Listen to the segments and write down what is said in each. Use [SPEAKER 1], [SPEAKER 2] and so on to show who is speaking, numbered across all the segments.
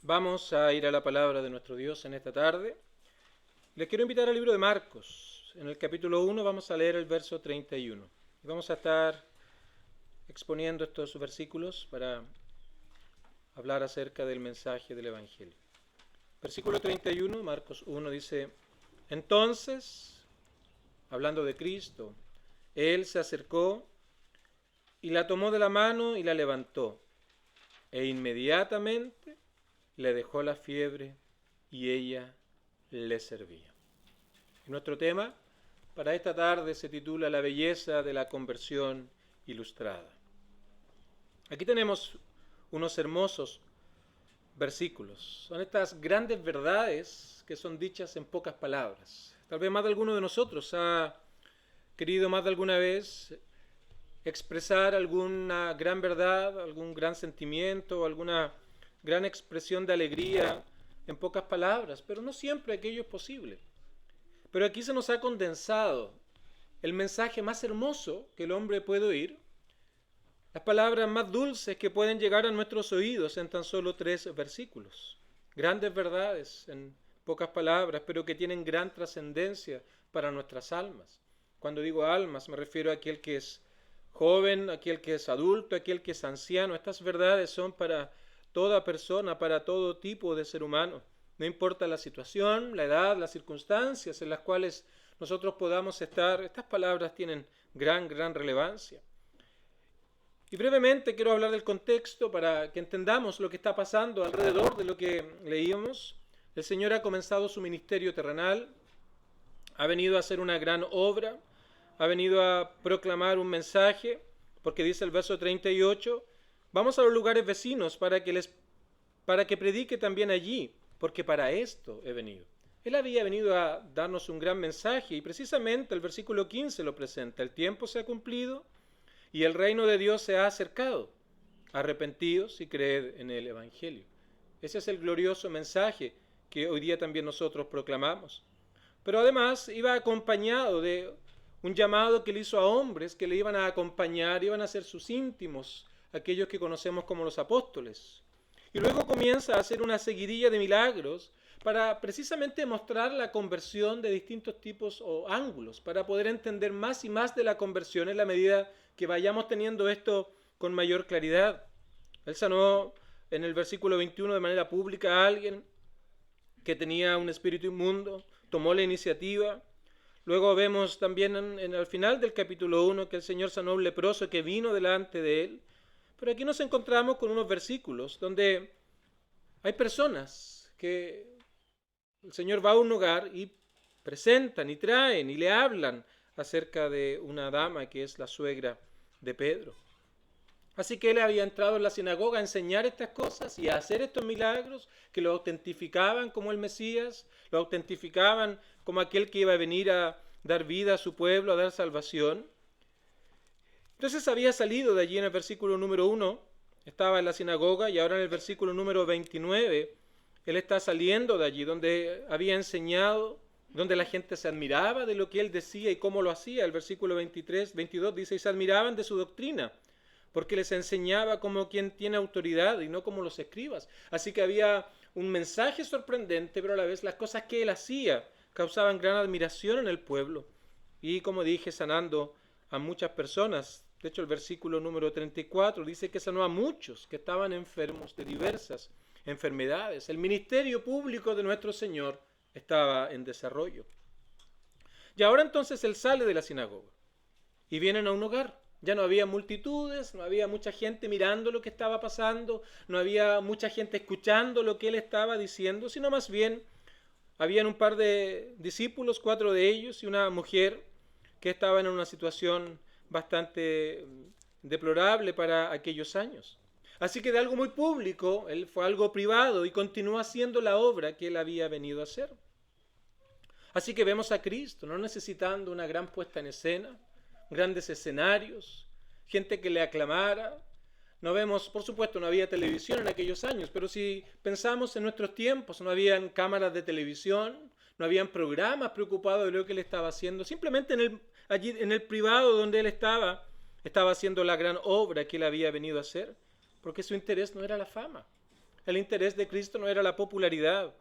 [SPEAKER 1] Vamos a ir a la palabra de nuestro Dios en esta tarde. Les quiero invitar al libro de Marcos. En el capítulo 1 vamos a leer el verso 31. Y vamos a estar exponiendo estos versículos para hablar acerca del mensaje del Evangelio. Versículo 31, Marcos 1 dice: Entonces, hablando de Cristo, Él se acercó y la tomó de la mano y la levantó, e inmediatamente le dejó la fiebre y ella le servía. Nuestro tema para esta tarde se titula La belleza de la conversión ilustrada. Aquí tenemos unos hermosos versículos. Son estas grandes verdades que son dichas en pocas palabras. Tal vez más de alguno de nosotros ha querido más de alguna vez expresar alguna gran verdad, algún gran sentimiento, alguna gran expresión de alegría en pocas palabras, pero no siempre aquello es posible. Pero aquí se nos ha condensado el mensaje más hermoso que el hombre puede oír, las palabras más dulces que pueden llegar a nuestros oídos en tan solo 3 versículos. Grandes verdades en pocas palabras, pero que tienen gran trascendencia para nuestras almas. Cuando digo almas, me refiero a aquel que es joven, aquel que es adulto, aquel que es anciano. Estas verdades son para toda persona, para todo tipo de ser humano. No importa la situación, la edad, las circunstancias en las cuales nosotros podamos estar, estas palabras tienen gran relevancia. Y brevemente quiero hablar del contexto para que entendamos lo que está pasando alrededor de lo que leíamos. El Señor ha comenzado su ministerio terrenal, ha venido a hacer una gran obra, ha venido a proclamar un mensaje, porque dice el verso 38, vamos a los lugares vecinos para que predique también allí, porque para esto he venido. Él había venido a darnos un gran mensaje y precisamente el versículo 15 lo presenta. El tiempo se ha cumplido y el reino de Dios se ha acercado. Arrepentíos y creed en el Evangelio. Ese es el glorioso mensaje que hoy día también nosotros proclamamos. Pero además iba acompañado de un llamado que le hizo a hombres que le iban a acompañar, iban a ser sus íntimos, aquellos que conocemos como los apóstoles. Y luego comienza a hacer una seguidilla de milagros para precisamente mostrar la conversión de distintos tipos o ángulos, para poder entender más y más de la conversión en la medida que vayamos teniendo esto con mayor claridad. Él sanó en el versículo 21 de manera pública a alguien que tenía un espíritu inmundo, tomó la iniciativa. Luego vemos también al final del capítulo 1 que el Señor sanó a un leproso que vino delante de él. Pero aquí nos encontramos con unos versículos donde hay personas que el Señor va a un hogar y presentan y traen y le hablan acerca de una dama que es la suegra de Pedro. Así que él había entrado en la sinagoga a enseñar estas cosas y a hacer estos milagros que lo autentificaban como el Mesías, lo autentificaban como aquel que iba a venir a dar vida a su pueblo, a dar salvación. Entonces había salido de allí en el versículo número 1, estaba en la sinagoga, y ahora en el versículo número 29, él está saliendo de allí donde había enseñado, donde la gente se admiraba de lo que él decía y cómo lo hacía. El versículo 22 dice, y se admiraban de su doctrina, porque les enseñaba como quien tiene autoridad y no como los escribas. Así que había un mensaje sorprendente, pero a la vez las cosas que él hacía causaban gran admiración en el pueblo. Y como dije, sanando a muchas personas. De hecho, el versículo número 34 dice que sanó a muchos que estaban enfermos de diversas enfermedades. El ministerio público de nuestro Señor estaba en desarrollo. Y ahora entonces él sale de la sinagoga y vienen a un hogar. Ya no había multitudes, no había mucha gente mirando lo que estaba pasando, no había mucha gente escuchando lo que él estaba diciendo, sino más bien habían un par de discípulos, 4 de ellos, y una mujer que estaba en una situación bastante deplorable para aquellos años. Así que de algo muy público, él fue algo privado y continuó haciendo la obra que él había venido a hacer. Así que vemos a Cristo, no necesitando una gran puesta en escena, grandes escenarios, gente que le aclamara. No vemos, por supuesto, no había televisión en aquellos años, pero si pensamos en nuestros tiempos, no habían cámaras de televisión, no habían programas preocupados de lo que él estaba haciendo. Simplemente allí en el privado donde él estaba haciendo la gran obra que él había venido a hacer, porque su interés no era la fama. el interés de Cristo no era la popularidad.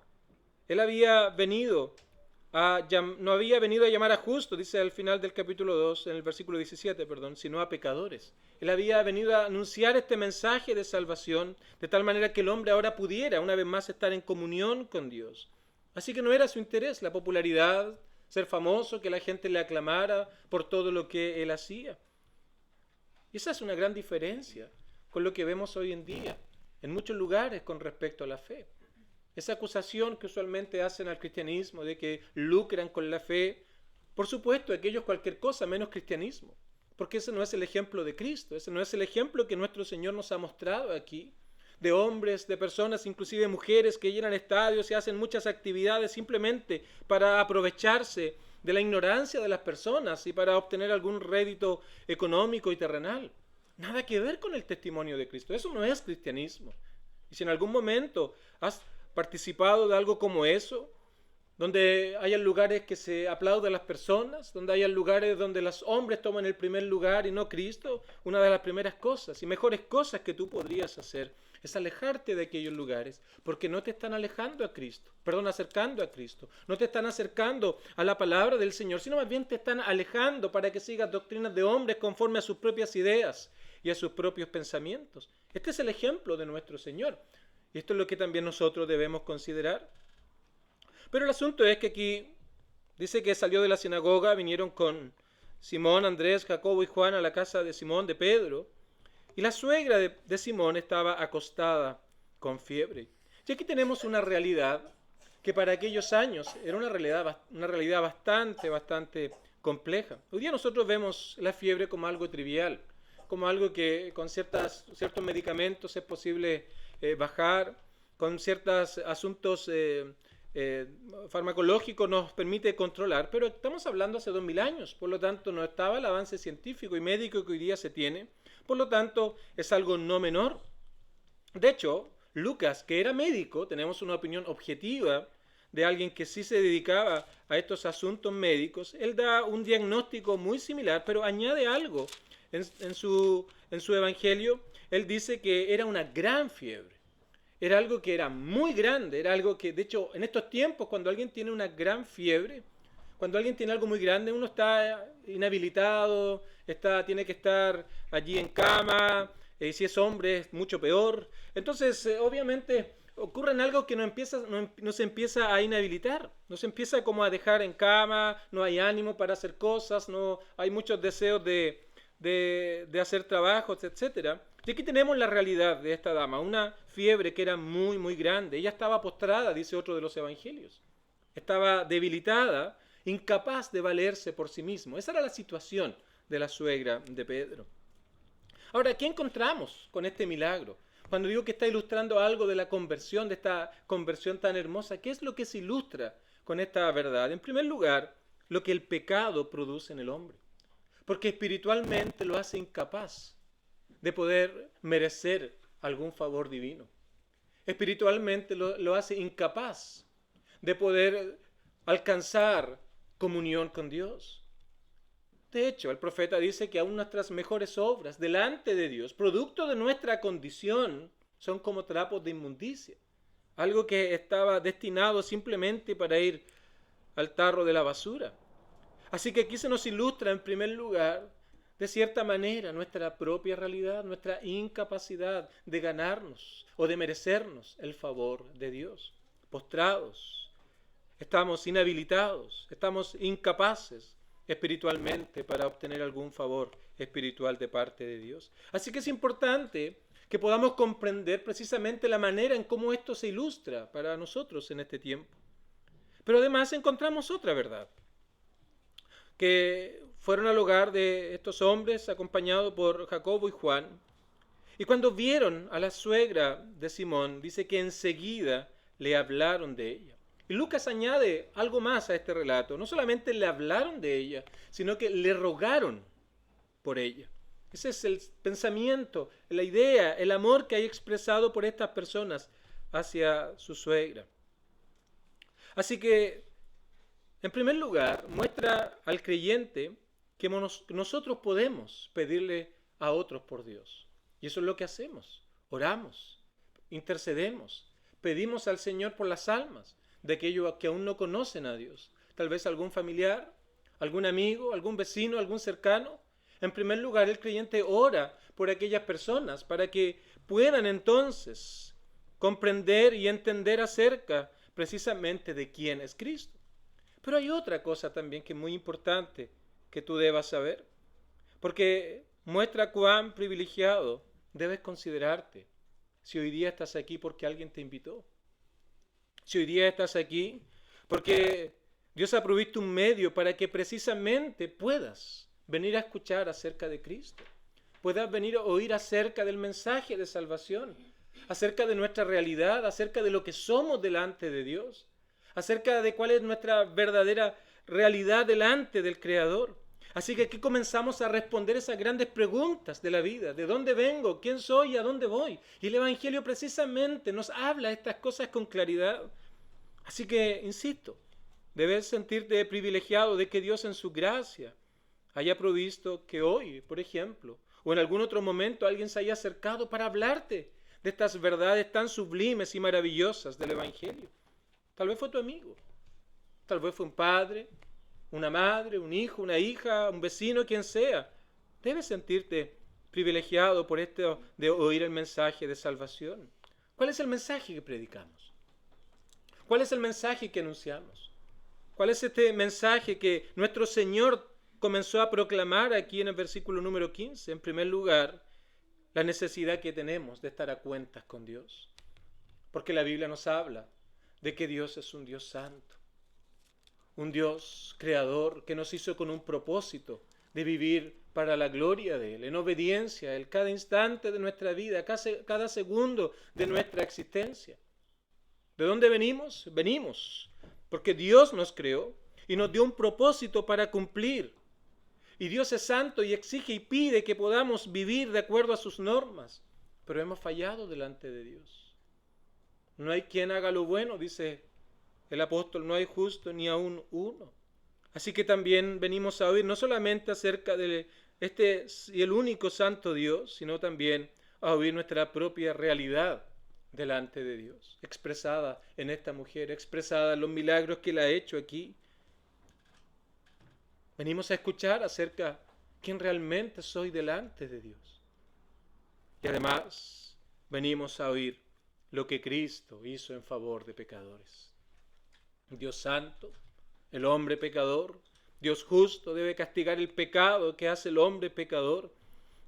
[SPEAKER 1] Él había venido no había venido a llamar a justos, dice al final del capítulo 2, en el versículo 17, sino a pecadores. Él había venido a anunciar este mensaje de salvación, de tal manera que el hombre ahora pudiera una vez más estar en comunión con Dios. Así que no era su interés la popularidad, ser famoso, que la gente le aclamara por todo lo que él hacía. Y esa es una gran diferencia con lo que vemos hoy en día, en muchos lugares con respecto a la fe. Esa acusación que usualmente hacen al cristianismo de que lucran con la fe, por supuesto, aquello es cualquier cosa menos cristianismo, porque ese no es el ejemplo de Cristo, ese no es el ejemplo que nuestro Señor nos ha mostrado aquí, de hombres, de personas, inclusive mujeres que llenan estadios y hacen muchas actividades simplemente para aprovecharse de la ignorancia de las personas y para obtener algún rédito económico y terrenal. Nada que ver con el testimonio de Cristo, eso no es cristianismo. Y si en algún momento has participado de algo como eso, donde haya lugares que se aplauden a las personas, donde haya lugares donde los hombres toman el primer lugar y no Cristo, una de las primeras cosas y mejores cosas que tú podrías hacer es alejarte de aquellos lugares, porque no te están acercando a Cristo, no te están acercando a la palabra del Señor, sino más bien te están alejando para que sigas doctrinas de hombres conforme a sus propias ideas y a sus propios pensamientos. Este es el ejemplo de nuestro Señor. Y esto es lo que también nosotros debemos considerar. Pero el asunto es que aquí dice que salió de la sinagoga, vinieron con Simón, Andrés, Jacobo y Juan a la casa de Simón, de Pedro, y la suegra de Simón estaba acostada con fiebre. Y aquí tenemos una realidad que para aquellos años era una realidad bastante compleja. Hoy día nosotros vemos la fiebre como algo trivial, como algo que con ciertos medicamentos es posible bajar, con ciertos asuntos farmacológicos nos permite controlar, pero estamos hablando hace 2000 años, por lo tanto no estaba el avance científico y médico que hoy día se tiene, por lo tanto es algo no menor. De hecho, Lucas, que era médico, tenemos una opinión objetiva de alguien que sí se dedicaba a estos asuntos médicos, él da un diagnóstico muy similar, pero añade algo en su evangelio. Él dice que era una gran fiebre. Era algo que era muy grande, era algo que, de hecho, en estos tiempos, cuando alguien tiene una gran fiebre, cuando alguien tiene algo muy grande, uno está inhabilitado, tiene que estar allí en cama, si es hombre es mucho peor. Entonces, obviamente, ocurre en algo que no se empieza a inhabilitar, no se empieza como a dejar en cama, no hay ánimo para hacer cosas, no hay muchos deseos de hacer trabajos, etcétera. Y aquí tenemos la realidad de esta dama, una fiebre que era muy grande. Ella estaba postrada, dice otro de los evangelios. Estaba debilitada, incapaz de valerse por sí mismo. Esa era la situación de la suegra de Pedro. Ahora, ¿qué encontramos con este milagro? Cuando digo que está ilustrando algo de la conversión, de esta conversión tan hermosa, ¿qué es lo que se ilustra con esta verdad? En primer lugar, lo que el pecado produce en el hombre. Porque espiritualmente lo hace incapaz de poder merecer algún favor divino. Espiritualmente lo hace incapaz de poder alcanzar comunión con Dios. De hecho, el profeta dice que aún nuestras mejores obras delante de Dios, producto de nuestra condición, son como trapos de inmundicia. Algo que estaba destinado simplemente para ir al tarro de la basura. Así que aquí se nos ilustra en primer lugar, de cierta manera, nuestra propia realidad, nuestra incapacidad de ganarnos o de merecernos el favor de Dios. Postrados, estamos inhabilitados, estamos incapaces espiritualmente para obtener algún favor espiritual de parte de Dios. Así que es importante que podamos comprender precisamente la manera en cómo esto se ilustra para nosotros en este tiempo. Pero además encontramos otra verdad, que fueron al hogar de estos hombres acompañados por Jacobo y Juan, y cuando vieron a la suegra de Simón, dice que enseguida le hablaron de ella. Y Lucas añade algo más a este relato. No solamente le hablaron de ella, sino que le rogaron por ella. Ese es el pensamiento, la idea, el amor que hay expresado por estas personas hacia su suegra. Así que, en primer lugar, muestra al creyente que nosotros podemos pedirle a otros por Dios. Y eso es lo que hacemos. Oramos. intercedemos, pedimos al Señor por las almas de aquellos que aún no conocen a Dios. Tal vez algún familiar, algún amigo, algún vecino, algún cercano. En primer lugar, el creyente ora por aquellas personas para que puedan entonces comprender y entender acerca precisamente de quién es Cristo. Pero hay otra cosa también que es muy importante que tú debas saber, porque muestra cuán privilegiado debes considerarte si hoy día estás aquí porque alguien te invitó. Si hoy día estás aquí porque Dios ha provisto un medio para que precisamente puedas venir a escuchar acerca de Cristo, puedas venir a oír acerca del mensaje de salvación, acerca de nuestra realidad, acerca de lo que somos delante de Dios, acerca de cuál es nuestra verdadera realidad delante del Creador. Así que aquí comenzamos a responder esas grandes preguntas de la vida. ¿De dónde vengo? ¿Quién soy? ¿Y a dónde voy? Y el Evangelio precisamente nos habla de estas cosas con claridad. Así que, insisto, debes sentirte privilegiado de que Dios en su gracia haya provisto que hoy, por ejemplo, o en algún otro momento alguien se haya acercado para hablarte de estas verdades tan sublimes y maravillosas del Evangelio. Tal vez fue tu amigo, tal vez fue un padre, una madre, un hijo, una hija, un vecino, quien sea. Debes sentirte privilegiado por esto de oír el mensaje de salvación. ¿Cuál es el mensaje que predicamos? ¿Cuál es el mensaje que anunciamos? ¿Cuál es este mensaje que nuestro Señor comenzó a proclamar aquí en el versículo número 15? En primer lugar, la necesidad que tenemos de estar a cuentas con Dios. Porque la Biblia nos habla de que Dios es un Dios santo. Un Dios creador que nos hizo con un propósito de vivir para la gloria de Él, en obediencia a Él, cada instante de nuestra vida, cada segundo de nuestra existencia. ¿De dónde venimos? Venimos porque Dios nos creó y nos dio un propósito para cumplir. Y Dios es santo y exige y pide que podamos vivir de acuerdo a sus normas, pero hemos fallado delante de Dios. No hay quien haga lo bueno, dice el apóstol, no hay justo ni aún uno. Así que también venimos a oír no solamente acerca de este y el único santo Dios, sino también a oír nuestra propia realidad delante de Dios, expresada en esta mujer, expresada en los milagros que Él ha hecho aquí. Venimos a escuchar acerca de quién realmente soy delante de Dios. Y además venimos a oír lo que Cristo hizo en favor de pecadores. Dios santo, el hombre pecador, Dios justo debe castigar el pecado que hace el hombre pecador.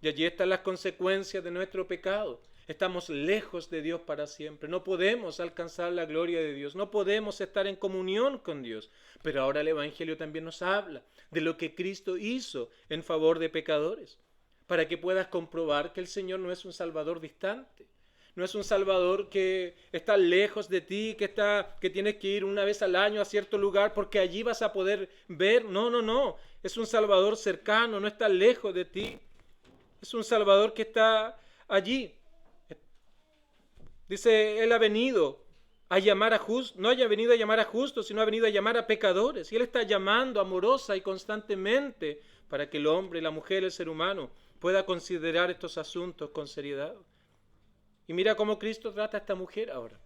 [SPEAKER 1] Y allí están las consecuencias de nuestro pecado. Estamos lejos de Dios para siempre. No podemos alcanzar la gloria de Dios. No podemos estar en comunión con Dios. Pero ahora el Evangelio también nos habla de lo que Cristo hizo en favor de pecadores, para que puedas comprobar que el Señor no es un Salvador distante. No es un Salvador que está lejos de ti, que tienes que ir una vez al año a cierto lugar porque allí vas a poder ver. No. Es un Salvador cercano, no está lejos de ti. Es un Salvador que está allí. Dice, Él ha venido a llamar a justos, no haya venido a llamar a justos, sino ha venido a llamar a pecadores. Y Él está llamando amorosa y constantemente para que el hombre, la mujer, el ser humano pueda considerar estos asuntos con seriedad. Y mira cómo Cristo trata a esta mujer ahora.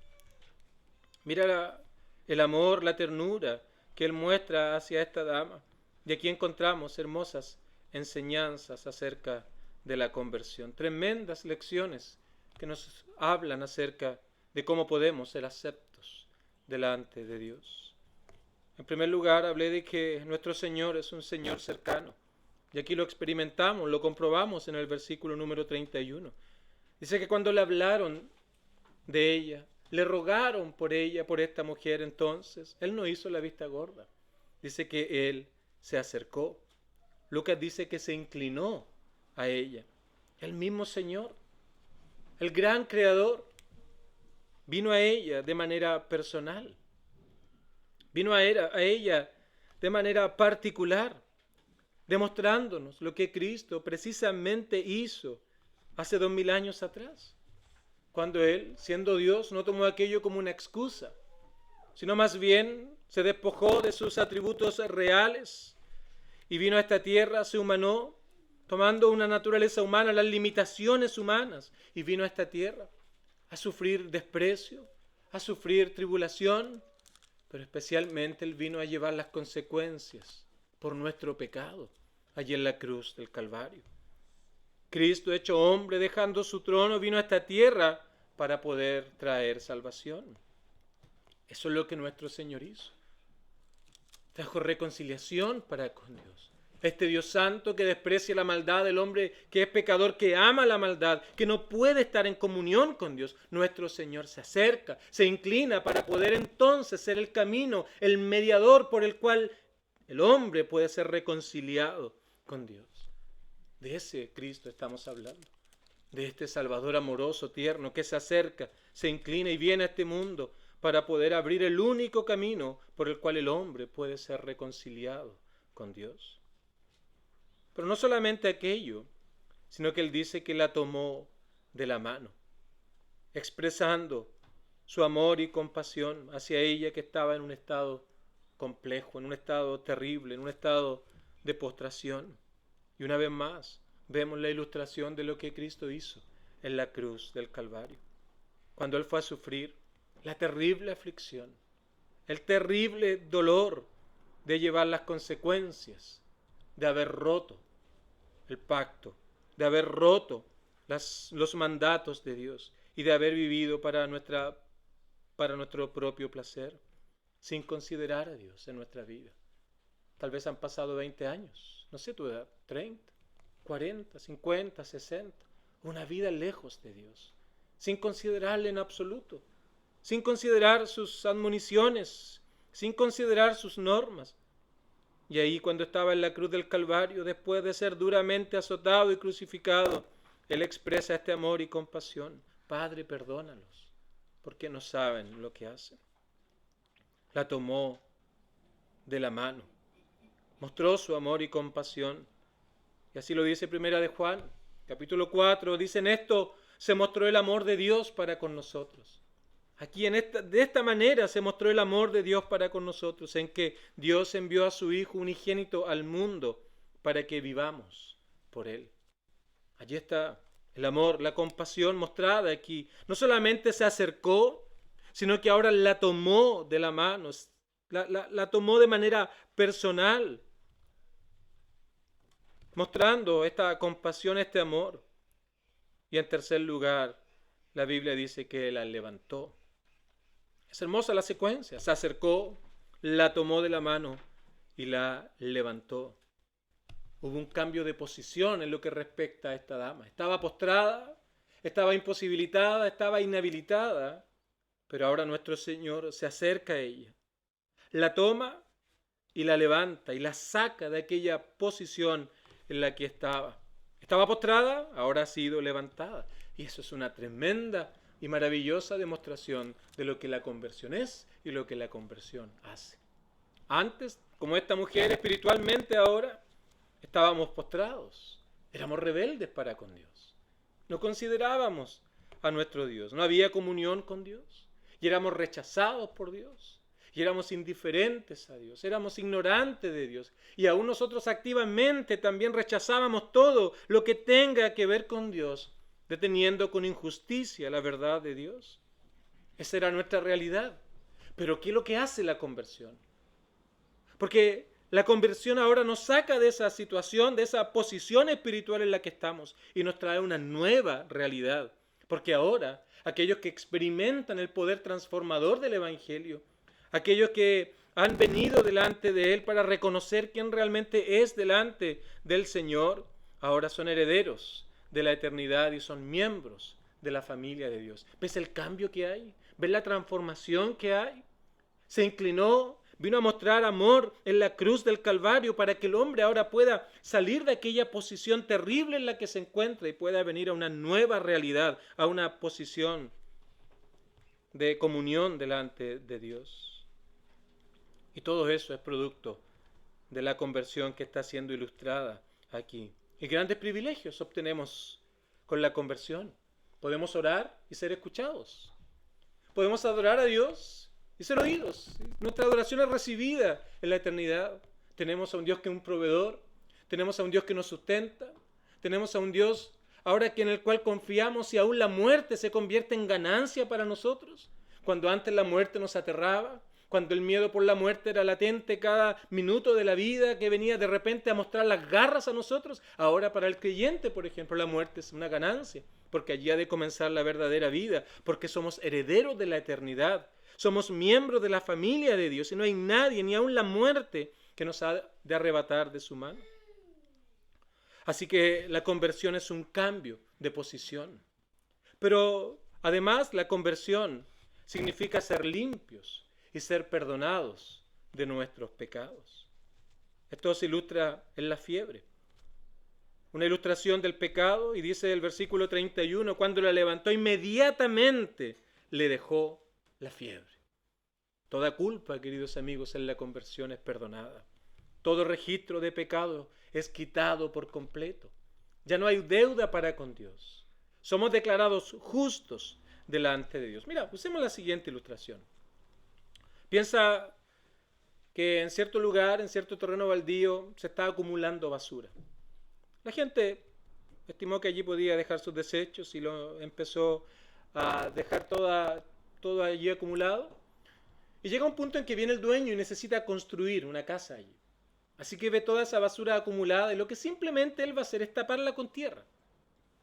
[SPEAKER 1] Mira el amor, la ternura que Él muestra hacia esta dama. Y aquí encontramos hermosas enseñanzas acerca de la conversión. Tremendas lecciones que nos hablan acerca de cómo podemos ser aceptos delante de Dios. En primer lugar, hablé de que nuestro Señor es un Señor cercano. Y aquí lo experimentamos, lo comprobamos en el versículo número 31. Dice que cuando le hablaron de ella, le rogaron por ella, por esta mujer, entonces, Él no hizo la vista gorda. Dice que Él se acercó. Lucas dice que se inclinó a ella. El mismo Señor, el gran Creador, vino a ella de manera personal. Vino a ella de manera particular, demostrándonos lo que Cristo precisamente hizo hace 2000 años atrás, cuando Él, siendo Dios, no tomó aquello como una excusa, sino más bien se despojó de sus atributos reales y vino a esta tierra, se humanó, tomando una naturaleza humana, las limitaciones humanas, y vino a esta tierra a sufrir desprecio, a sufrir tribulación, pero especialmente Él vino a llevar las consecuencias por nuestro pecado, allí en la cruz del Calvario. Cristo, hecho hombre, dejando su trono, vino a esta tierra para poder traer salvación. Eso es lo que nuestro Señor hizo. Trajo reconciliación para con Dios. Este Dios santo que desprecia la maldad del hombre que es pecador, que ama la maldad, que no puede estar en comunión con Dios. Nuestro Señor se acerca, se inclina para poder entonces ser el camino, el mediador por el cual el hombre puede ser reconciliado con Dios. De ese Cristo estamos hablando. De este Salvador amoroso, tierno, que se acerca, se inclina y viene a este mundo para poder abrir el único camino por el cual el hombre puede ser reconciliado con Dios. Pero no solamente aquello, sino que Él dice que la tomó de la mano, expresando su amor y compasión hacia ella que estaba en un estado complejo, en un estado terrible, en un estado de postración. Y una vez más, vemos la ilustración de lo que Cristo hizo en la cruz del Calvario, cuando Él fue a sufrir la terrible aflicción, el terrible dolor de llevar las consecuencias de haber roto el pacto, de haber roto los mandatos de Dios y de haber vivido para nuestro propio placer, sin considerar a Dios en nuestra vida. Tal vez han pasado 20 años, no sé tu edad, 30, 40, 50, 60, una vida lejos de Dios, sin considerarle en absoluto, sin considerar sus admoniciones, sin considerar sus normas. Y ahí cuando estaba en la cruz del Calvario, después de ser duramente azotado y crucificado, Él expresa este amor y compasión. Padre, perdónalos, porque no saben lo que hacen. La tomó de la mano, mostró su amor y compasión. Y así lo dice Primera de Juan, capítulo 4, dice: en esto se mostró el amor de Dios para con nosotros. Aquí de esta manera se mostró el amor de Dios para con nosotros, en que Dios envió a su Hijo unigénito al mundo para que vivamos por Él. Allí está el amor, la compasión mostrada aquí. No solamente se acercó, sino que ahora la tomó de la mano, la tomó de manera personal, mostrando esta compasión, este amor. Y en tercer lugar, la Biblia dice que la levantó. Es hermosa la secuencia. Se acercó, la tomó de la mano y la levantó. Hubo un cambio de posición en lo que respecta a esta dama. Estaba postrada, estaba imposibilitada, estaba inhabilitada, pero ahora nuestro Señor se acerca a ella, la toma y la levanta y la saca de aquella posición en la que estaba. Estaba postrada, ahora ha sido levantada. Y eso es una tremenda y maravillosa demostración de lo que la conversión es y lo que la conversión hace. Antes, como esta mujer espiritualmente ahora, estábamos postrados, éramos rebeldes para con Dios. No considerábamos a nuestro Dios, no había comunión con Dios y éramos rechazados por Dios. Y éramos indiferentes a Dios, éramos ignorantes de Dios. Y aún nosotros activamente también rechazábamos todo lo que tenga que ver con Dios, deteniendo con injusticia la verdad de Dios. Esa era nuestra realidad. Pero ¿qué es lo que hace la conversión? Porque la conversión ahora nos saca de esa situación, de esa posición espiritual en la que estamos y nos trae una nueva realidad. Porque ahora aquellos que experimentan el poder transformador del Evangelio, aquellos que han venido delante de Él para reconocer quién realmente es delante del Señor, ahora son herederos de la eternidad y son miembros de la familia de Dios. ¿Ves el cambio que hay? ¿Ves la transformación que hay? Se inclinó, vino a mostrar amor en la cruz del Calvario para que el hombre ahora pueda salir de aquella posición terrible en la que se encuentra y pueda venir a una nueva realidad, a una posición de comunión delante de Dios. Y todo eso es producto de la conversión que está siendo ilustrada aquí. Y grandes privilegios obtenemos con la conversión. Podemos orar y ser escuchados. Podemos adorar a Dios y ser oídos. Nuestra adoración es recibida en la eternidad. Tenemos a un Dios que es un proveedor. Tenemos a un Dios que nos sustenta. Tenemos a un Dios ahora que en el cual confiamos y aún la muerte se convierte en ganancia para nosotros, cuando antes la muerte nos aterraba, cuando el miedo por la muerte era latente cada minuto de la vida que venía de repente a mostrar las garras a nosotros, ahora para el creyente, por ejemplo, la muerte es una ganancia, porque allí ha de comenzar la verdadera vida, porque somos herederos de la eternidad, somos miembros de la familia de Dios y no hay nadie, ni aun la muerte, que nos ha de arrebatar de su mano. Así que la conversión es un cambio de posición. Pero además la conversión significa ser limpios y ser perdonados de nuestros pecados. Esto se ilustra en la fiebre. Una ilustración del pecado, y dice el versículo 31, cuando la levantó inmediatamente le dejó la fiebre. Toda culpa, queridos amigos, en la conversión es perdonada. Todo registro de pecado es quitado por completo. Ya no hay deuda para con Dios. Somos declarados justos delante de Dios. Mira, usemos la siguiente ilustración. Piensa que en cierto lugar, en cierto terreno baldío, se está acumulando basura. La gente estimó que allí podía dejar sus desechos y lo empezó a dejar todo allí acumulado. Y llega un punto en que viene el dueño y necesita construir una casa allí. Así que ve toda esa basura acumulada y lo que simplemente él va a hacer es taparla con tierra.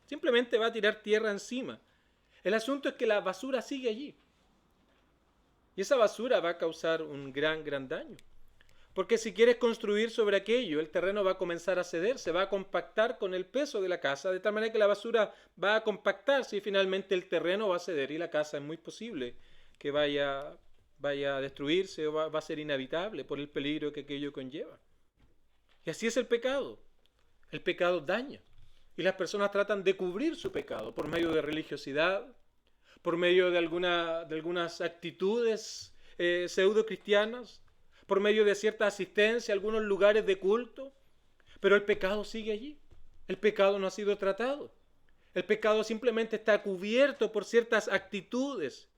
[SPEAKER 1] Simplemente va a tirar tierra encima. El asunto es que la basura sigue allí. Y esa basura va a causar un gran daño. Porque si quieres construir sobre aquello, el terreno va a comenzar a ceder, se va a compactar con el peso de la casa, de tal manera que la basura va a compactarse y finalmente el terreno va a ceder y la casa es muy posible que vaya a destruirse o va a ser inhabitable por el peligro que aquello conlleva. Y así es el pecado. El pecado daña. Y las personas tratan de cubrir su pecado por medio de religiosidad, por medio de algunas actitudes pseudo cristianas, por medio de cierta asistencia a algunos lugares de culto, pero el pecado sigue allí. El pecado no ha sido tratado. El pecado simplemente está cubierto por ciertas actitudes,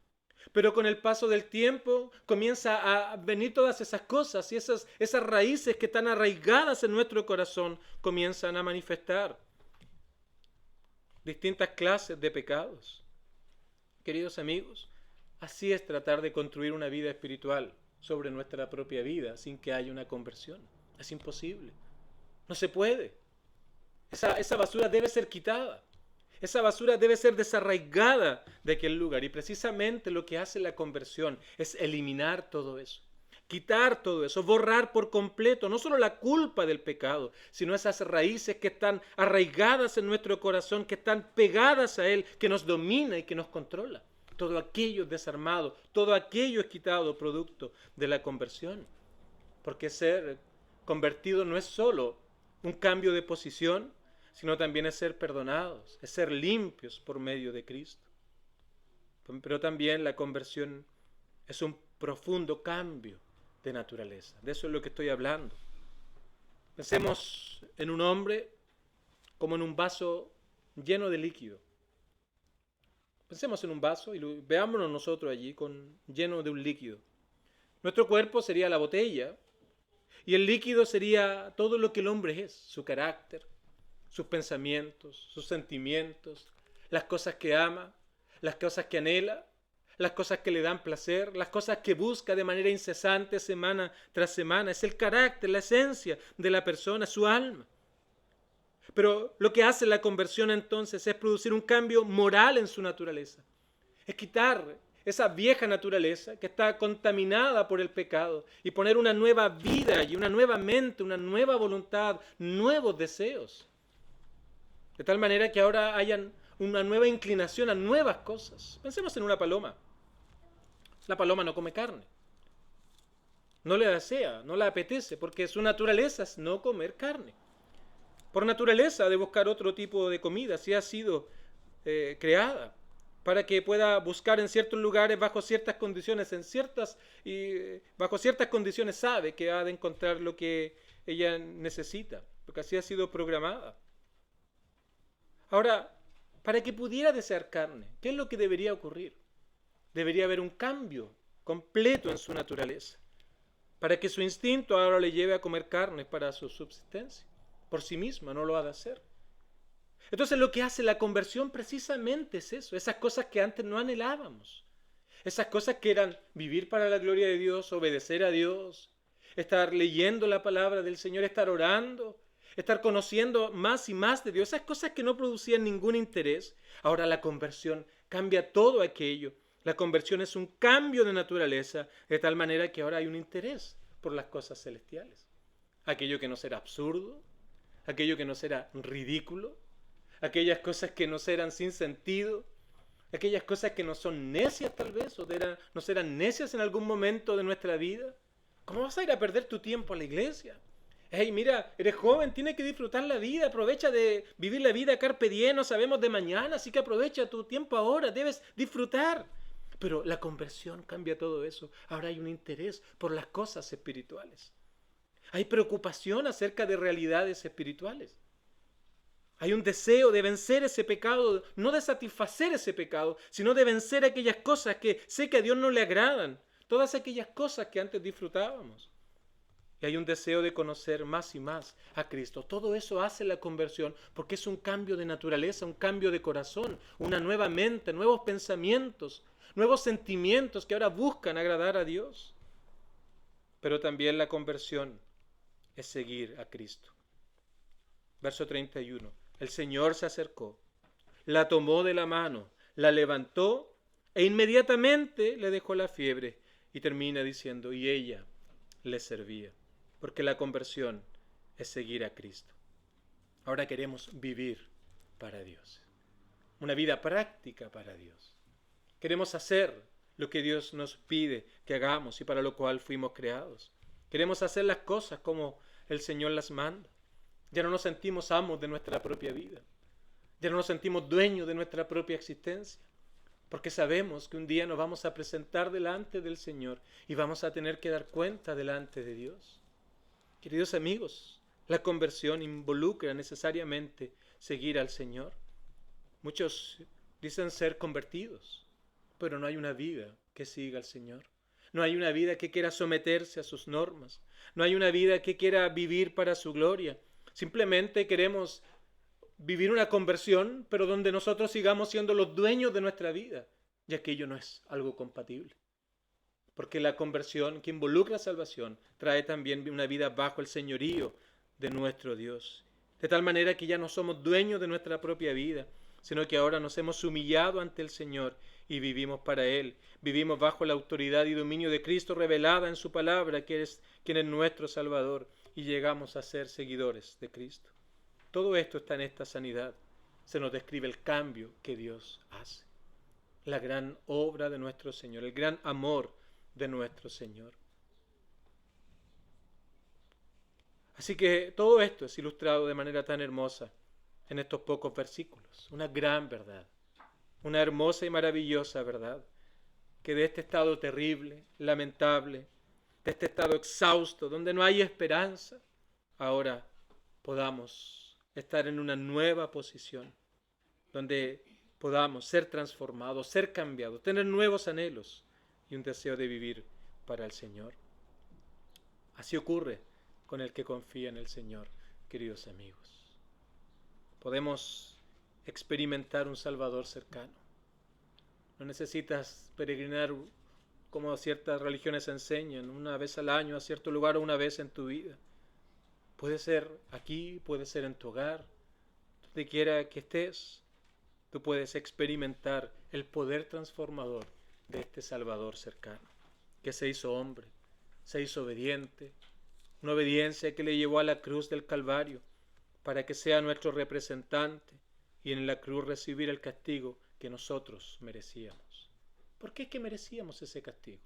[SPEAKER 1] pero con el paso del tiempo comienza a venir todas esas cosas y esas raíces que están arraigadas en nuestro corazón comienzan a manifestar distintas clases de pecados. Queridos amigos, así es tratar de construir una vida espiritual sobre nuestra propia vida sin que haya una conversión. Es imposible. No se puede. Esa basura debe ser quitada. Esa basura debe ser desarraigada de aquel lugar. Y precisamente lo que hace la conversión es eliminar todo eso. Quitar todo eso, borrar por completo, no solo la culpa del pecado, sino esas raíces que están arraigadas en nuestro corazón, que están pegadas a él, que nos domina y que nos controla. Todo aquello es desarmado, todo aquello es quitado producto de la conversión. Porque ser convertido no es solo un cambio de posición, sino también es ser perdonados, es ser limpios por medio de Cristo. Pero también la conversión es un profundo cambio de naturaleza. De eso es lo que estoy hablando. Pensemos en un hombre como en un vaso lleno de líquido. Pensemos en un vaso y veámonos nosotros allí lleno de un líquido. Nuestro cuerpo sería la botella y el líquido sería todo lo que el hombre es, su carácter, sus pensamientos, sus sentimientos, las cosas que ama, las cosas que anhela, las cosas que le dan placer, las cosas que busca de manera incesante semana tras semana. Es el carácter, la esencia de la persona, su alma. Pero lo que hace la conversión entonces es producir un cambio moral en su naturaleza. Es quitar esa vieja naturaleza que está contaminada por el pecado y poner una nueva vida y una nueva mente, una nueva voluntad, nuevos deseos. De tal manera que ahora hayan una nueva inclinación a nuevas cosas. Pensemos en una paloma. La paloma no come carne. No le desea, no la apetece, porque su naturaleza es no comer carne. Por naturaleza ha de buscar otro tipo de comida, si ha sido creada, para que pueda buscar en ciertos lugares, bajo ciertas condiciones, bajo ciertas condiciones sabe que ha de encontrar lo que ella necesita, porque así ha sido programada. Ahora, para que pudiera desear carne, ¿qué es lo que debería ocurrir? Debería haber un cambio completo en su naturaleza, para que su instinto ahora le lleve a comer carne para su subsistencia. Por sí misma no lo ha de hacer. Entonces lo que hace la conversión precisamente es eso, esas cosas que antes no anhelábamos, esas cosas que eran vivir para la gloria de Dios, obedecer a Dios, estar leyendo la palabra del Señor, estar orando, estar conociendo más y más de Dios, esas cosas que no producían ningún interés. Ahora la conversión cambia todo aquello. La conversión es un cambio de naturaleza, de tal manera que ahora hay un interés por las cosas celestiales. Aquello que no será absurdo, aquello que no será ridículo, aquellas cosas que no serán sin sentido, aquellas cosas que no son necias tal vez, o no serán necias en algún momento de nuestra vida. ¿Cómo vas a ir a perder tu tiempo a la iglesia? Hey, mira, eres joven, tienes que disfrutar la vida, aprovecha de vivir la vida carpe diem, no sabemos de mañana, así que aprovecha tu tiempo ahora, debes disfrutar. Pero la conversión cambia todo eso. Ahora hay un interés por las cosas espirituales. Hay preocupación acerca de realidades espirituales. Hay un deseo de vencer ese pecado, no de satisfacer ese pecado, sino de vencer aquellas cosas que sé que a Dios no le agradan, todas aquellas cosas que antes disfrutábamos. Y hay un deseo de conocer más y más a Cristo. Todo eso hace la conversión porque es un cambio de naturaleza, un cambio de corazón, una nueva mente, nuevos pensamientos, nuevos sentimientos que ahora buscan agradar a Dios. Pero también la conversión es seguir a Cristo. Verso 31. El Señor se acercó, la tomó de la mano, la levantó e inmediatamente le dejó la fiebre. Y termina diciendo, y ella le servía. Porque la conversión es seguir a Cristo. Ahora queremos vivir para Dios. Una vida práctica para Dios. Queremos hacer lo que Dios nos pide que hagamos y para lo cual fuimos creados. Queremos hacer las cosas como el Señor las manda. Ya no nos sentimos amos de nuestra propia vida. Ya no nos sentimos dueños de nuestra propia existencia. Porque sabemos que un día nos vamos a presentar delante del Señor y vamos a tener que dar cuenta delante de Dios. Queridos amigos, la conversión involucra necesariamente seguir al Señor. Muchos dicen ser convertidos, pero no hay una vida que siga al Señor. No hay una vida que quiera someterse a sus normas. No hay una vida que quiera vivir para su gloria. Simplemente queremos vivir una conversión, pero donde nosotros sigamos siendo los dueños de nuestra vida. Y aquello no es algo compatible. Porque la conversión que involucra salvación trae también una vida bajo el señorío de nuestro Dios. De tal manera que ya no somos dueños de nuestra propia vida, sino que ahora nos hemos humillado ante el Señor y vivimos para Él. Vivimos bajo la autoridad y dominio de Cristo revelada en su palabra, que es quien es nuestro Salvador, y llegamos a ser seguidores de Cristo. Todo esto está en esta sanidad. Se nos describe el cambio que Dios hace. La gran obra de nuestro Señor, el gran amor de nuestro Señor. Así que todo esto es ilustrado de manera tan hermosa en estos pocos versículos. Una gran verdad, una hermosa y maravillosa verdad, que de este estado terrible, lamentable, de este estado exhausto, donde no hay esperanza, ahora podamos estar en una nueva posición, donde podamos ser transformados, ser cambiados, tener nuevos anhelos y un deseo de vivir para el Señor. Así ocurre con el que confía en el Señor, queridos amigos. Podemos experimentar un Salvador cercano. No necesitas peregrinar como ciertas religiones enseñan, una vez al año a cierto lugar o una vez en tu vida. Puede ser aquí, puede ser en tu hogar, donde quiera que estés, tú puedes experimentar el poder transformador de este Salvador cercano, que se hizo hombre, se hizo obediente, una obediencia que le llevó a la cruz del Calvario para que sea nuestro representante y en la cruz recibir el castigo que nosotros merecíamos. ¿Por qué es que merecíamos ese castigo?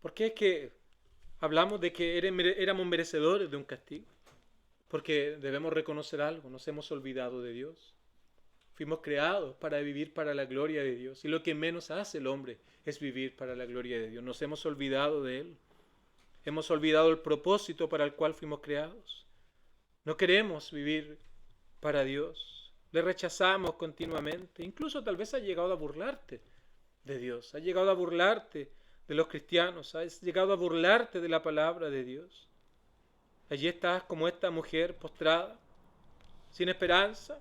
[SPEAKER 1] ¿Por qué es que hablamos de que éramos merecedores de un castigo? Porque debemos reconocer algo, nos hemos olvidado de Dios. Fuimos creados para vivir para la gloria de Dios y lo que menos hace el hombre es vivir para la gloria de Dios. Nos hemos olvidado de Él. Hemos olvidado el propósito para el cual fuimos creados. No queremos vivir para Dios. Le rechazamos continuamente. Incluso tal vez has llegado a burlarte de Dios. Has llegado a burlarte de los cristianos. Has llegado a burlarte de la palabra de Dios. Allí estás como esta mujer postrada, sin esperanza,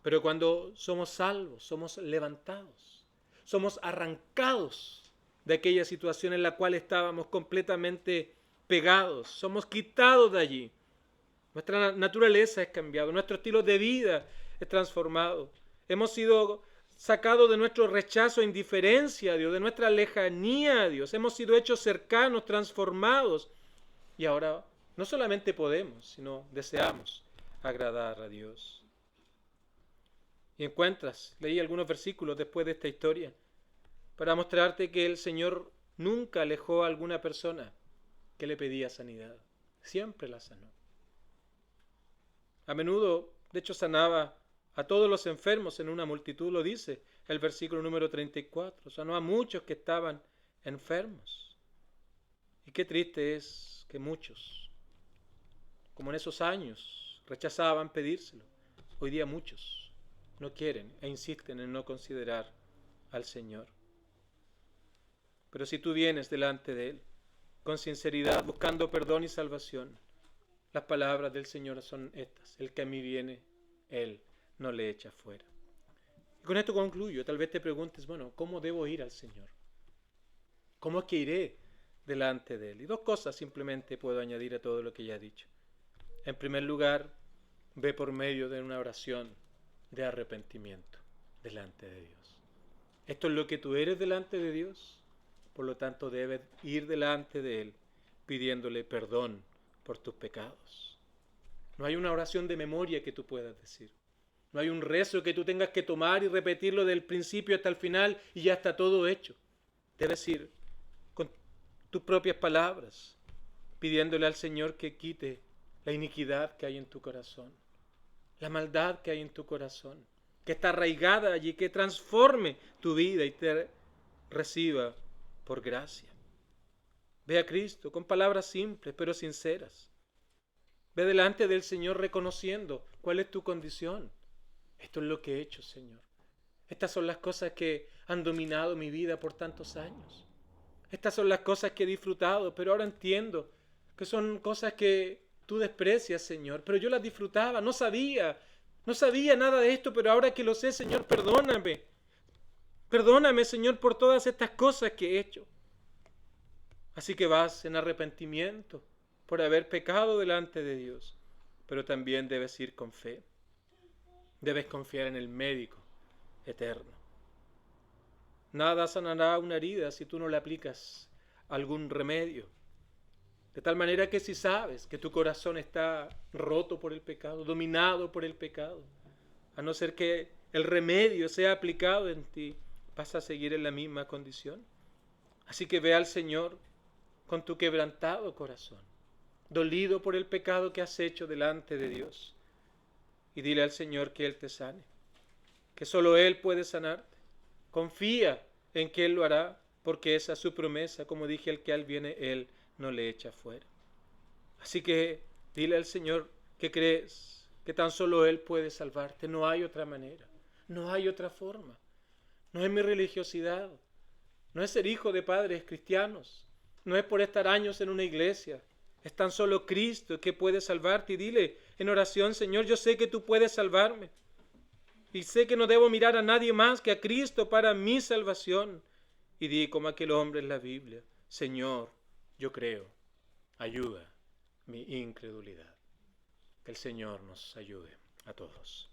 [SPEAKER 1] Pero cuando somos salvos, somos levantados, somos arrancados de aquella situación en la cual estábamos completamente pegados, somos quitados de allí. Nuestra naturaleza es cambiada, nuestro estilo de vida es transformado. Hemos sido sacados de nuestro rechazo e indiferencia a Dios, de nuestra lejanía a Dios. Hemos sido hechos cercanos, transformados. Y ahora no solamente podemos, sino deseamos agradar a Dios. Y leí algunos versículos después de esta historia, para mostrarte que el Señor nunca alejó a alguna persona que le pedía sanidad. Siempre la sanó. A menudo, de hecho, sanaba a todos los enfermos en una multitud, lo dice el versículo número 34. Sanó a muchos que estaban enfermos. Y qué triste es que muchos, como en esos años, rechazaban pedírselo. Hoy día muchos no quieren e insisten en no considerar al Señor. Pero si tú vienes delante de Él con sinceridad, buscando perdón y salvación, las palabras del Señor son estas: el que a mí viene, Él no le echa fuera. Y con esto concluyo. Tal vez te preguntes, bueno, ¿cómo debo ir al Señor? ¿Cómo es que iré delante de Él? Y dos cosas simplemente puedo añadir a todo lo que ya he dicho. En primer lugar, ve por medio de una oración de arrepentimiento delante de Dios. Esto es lo que tú eres delante de Dios, por lo tanto debes ir delante de Él pidiéndole perdón por tus pecados. No hay una oración de memoria que tú puedas decir. No hay un rezo que tú tengas que tomar y repetirlo del principio hasta el final y ya está todo hecho. Debes ir con tus propias palabras, pidiéndole al Señor que quite la iniquidad que hay en tu corazón, la maldad que hay en tu corazón, que está arraigada allí, que transforme tu vida y te reciba por gracia. Ve a Cristo con palabras simples pero sinceras. Ve delante del Señor reconociendo cuál es tu condición. Esto es lo que he hecho, Señor. Estas son las cosas que han dominado mi vida por tantos años. Estas son las cosas que he disfrutado, pero ahora entiendo que son cosas que tú desprecias, Señor. Pero yo las disfrutaba, no sabía nada de esto, pero ahora que lo sé, Señor, perdóname. Perdóname, Señor, por todas estas cosas que he hecho. Así que vas en arrepentimiento por haber pecado delante de Dios, pero también debes ir con fe. Debes confiar en el médico eterno. Nada sanará una herida si tú no le aplicas algún remedio. De tal manera que si sabes que tu corazón está roto por el pecado, dominado por el pecado, a no ser que el remedio sea aplicado en ti, vas a seguir en la misma condición. Así que ve al Señor con tu quebrantado corazón, dolido por el pecado que has hecho delante de Dios, y dile al Señor que Él te sane, que solo Él puede sanarte. Confía en que Él lo hará, porque esa es su promesa. Como dije, el que a Él viene, Él no le echa fuera. Así que dile al Señor que crees que tan solo Él puede salvarte. No hay otra manera, no hay otra forma. No es mi religiosidad, no es ser hijo de padres cristianos, no es por estar años en una iglesia. Es tan solo Cristo que puede salvarte. Y dile en oración: Señor, yo sé que tú puedes salvarme. Y sé que no debo mirar a nadie más que a Cristo para mi salvación. Y di como aquel hombre en la Biblia: Señor, yo creo, ayuda mi incredulidad. Que el Señor nos ayude a todos.